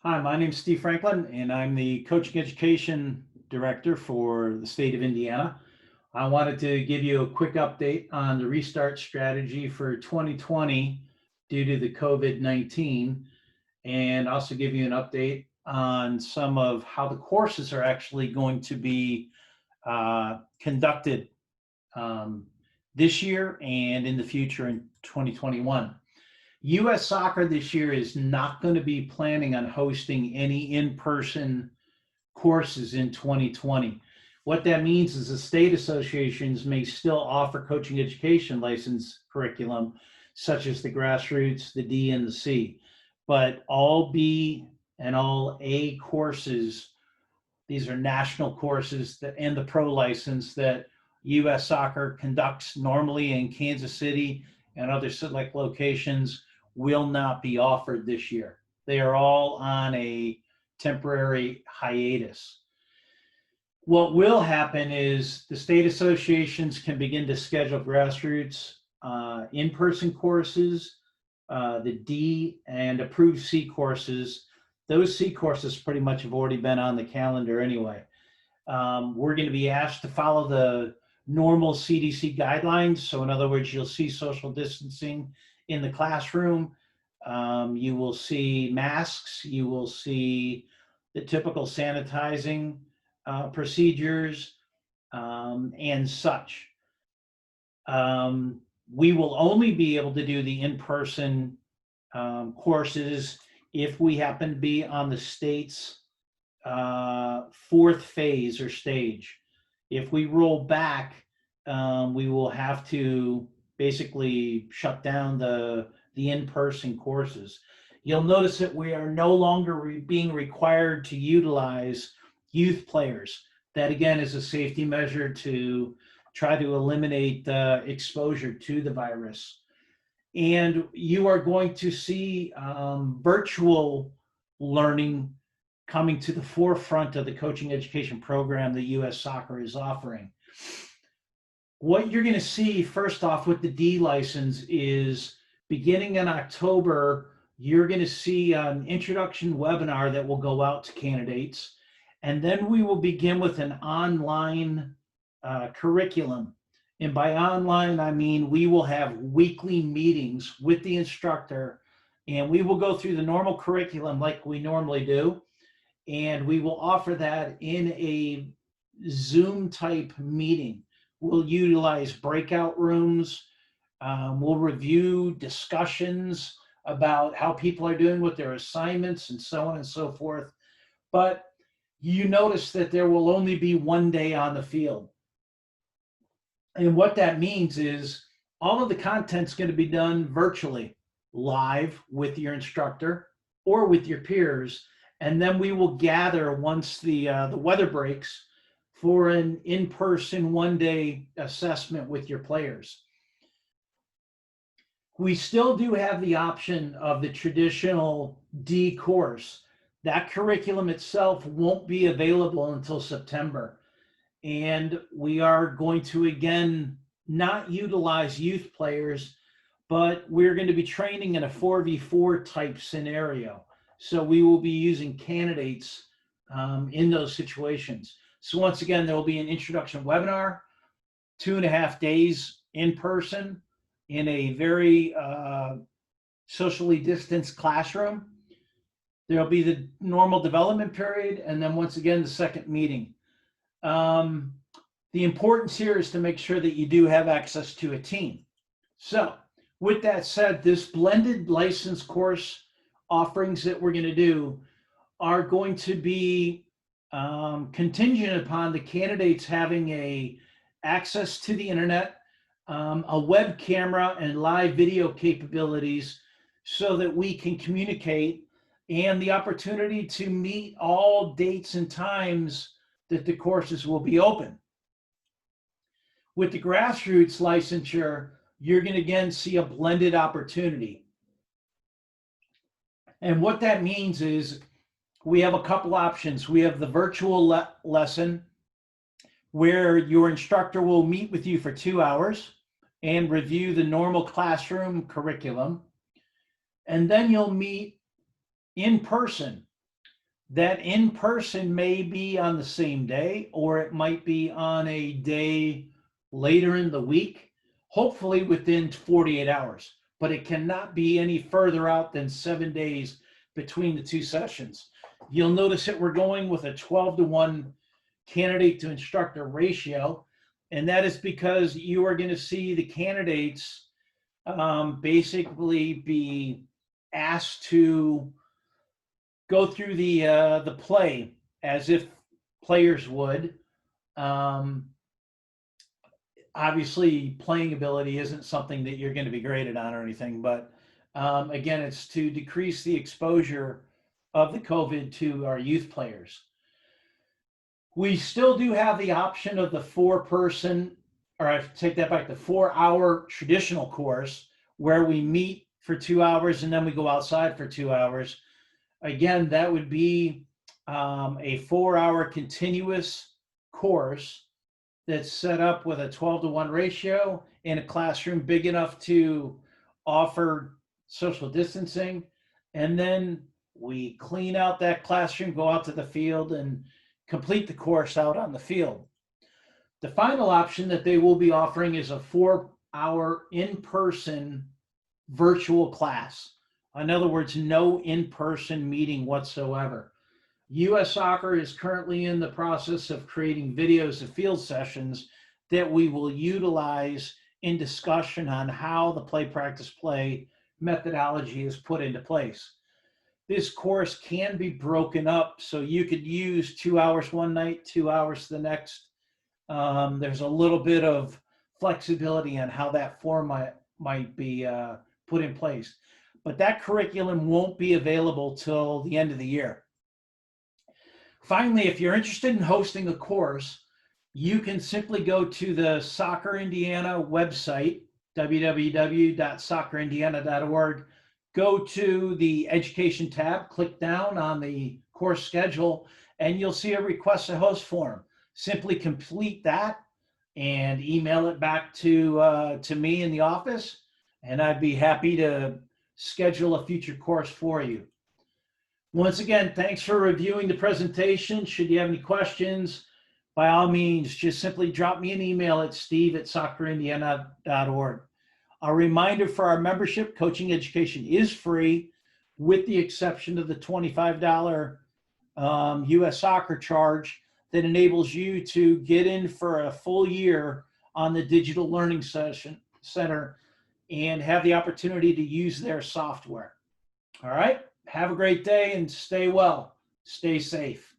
Hi, my name is Steve Franklin, and I'm the Coaching Education Director for the state of Indiana. I wanted to give you a quick update on the restart strategy for 2020 due to the COVID-19, and also give you an update on some of how the courses are actually going to be conducted um, this year and in the future in 2021. US Soccer this year is not going to be planning on hosting any in-person courses in 2020. What that means is the state associations may still offer coaching education license curriculum, such as the grassroots, the D, and the C. But all B and all A courses, these are national courses and the pro license that US Soccer conducts normally in Kansas City and other select locations will not be offered this year. They are all on a temporary hiatus. What will happen is the state associations can begin to schedule grassroots in-person courses, the D and approved C courses. Those C courses pretty much have already been on the calendar anyway. We're going to be asked to follow the normal CDC guidelines. So in other words, you'll see social distancing in the classroom. You will see masks. You will see the typical sanitizing procedures and such. We will only be able to do the in-person courses if we happen to be on the state's fourth phase or stage. If we roll back, we will have to basically shut down the in-person courses. You'll notice that we are no longer being required to utilize youth players. That again is a safety measure to try to eliminate exposure to the virus. And you are going to see virtual learning coming to the forefront of the coaching education program that US Soccer is offering. What you're going to see first off with the D license is beginning in October, you're going to see an introduction webinar that will go out to candidates. And then we will begin with an online curriculum. And by online, I mean we will have weekly meetings with the instructor, and we will go through the normal curriculum like we normally do. And we will offer that in a Zoom type meeting. We'll utilize breakout rooms. We'll review discussions about how people are doing with their assignments and so on and so forth. But you notice that there will only be one day on the field. And what that means is all of the content's going to be done virtually, live with your instructor or with your peers. And then we will gather once the weather breaks for an in-person one-day assessment with your players. We still do have the option of the traditional D course. That curriculum itself won't be available until September. And we are going to, again, not utilize youth players, but we're going to be training in a 4v4 type scenario. So we will be using candidates in those situations. So once again, there will be an introduction webinar, 2.5 days in person in a very socially distanced classroom. There'll be the normal development period, and then once again, the second meeting. The importance here is to make sure that you do have access to a team. So with that said, this blended license course offerings that we're going to do are going to be contingent upon the candidates having access to the internet, a web camera and live video capabilities so that we can communicate, and the opportunity to meet all dates and times that the courses will be open. With the grassroots licensure, you're going to again see a blended opportunity. And what that means is we have a couple options. We have the virtual lesson where your instructor will meet with you for 2 hours and review the normal classroom curriculum. And then you'll meet in person That in-person may be on the same day, or it might be on a day later in the week, hopefully within 48 hours. But it cannot be any further out than 7 days between the two sessions. You'll notice that we're going with a 12-to-1 candidate to instructor ratio, and that is because you are going to see the candidates basically be asked to go through the play as if players would. Um, Obviously, playing ability isn't something that you're going to be graded on or anything, but again, it's to decrease the exposure of the COVID to our youth players. We still do have the option of the 4-person, or I take that back, the 4-hour traditional course where we meet for 2 hours and then we go outside for 2 hours. Again, that would be a 4-hour continuous course that's set up with a 12-to-1 ratio in a classroom big enough to offer social distancing. And then we clean out that classroom, go out to the field, and complete the course out on the field. The final option that they will be offering is a 4-hour in-person virtual class. In other words, no in-person meeting whatsoever. U.S. Soccer is currently in the process of creating videos of field sessions that we will utilize in discussion on how the play, practice, play methodology is put into place. This course can be broken up so you could use 2 hours one night, 2 hours the next. There's a little bit of flexibility on how that format might be put in place. But that curriculum won't be available till the end of the year. Finally, if you're interested in hosting a course, you can simply go to the Soccer Indiana website, www.soccerindiana.org, go to the education tab, click down on the course schedule, and you'll see a request to host form. Simply complete that and email it back to me in the office, and I'd be happy to schedule a future course for you. Once again, thanks for reviewing the presentation. Should you have any questions, by all means, just simply drop me an email at steve@soccerindiana.org. A reminder for our membership, coaching education is free with the exception of the $25 US Soccer charge that enables you to get in for a full year on the Digital Learning Center and have the opportunity to use their software. All right. Have a great day and stay well. Stay safe.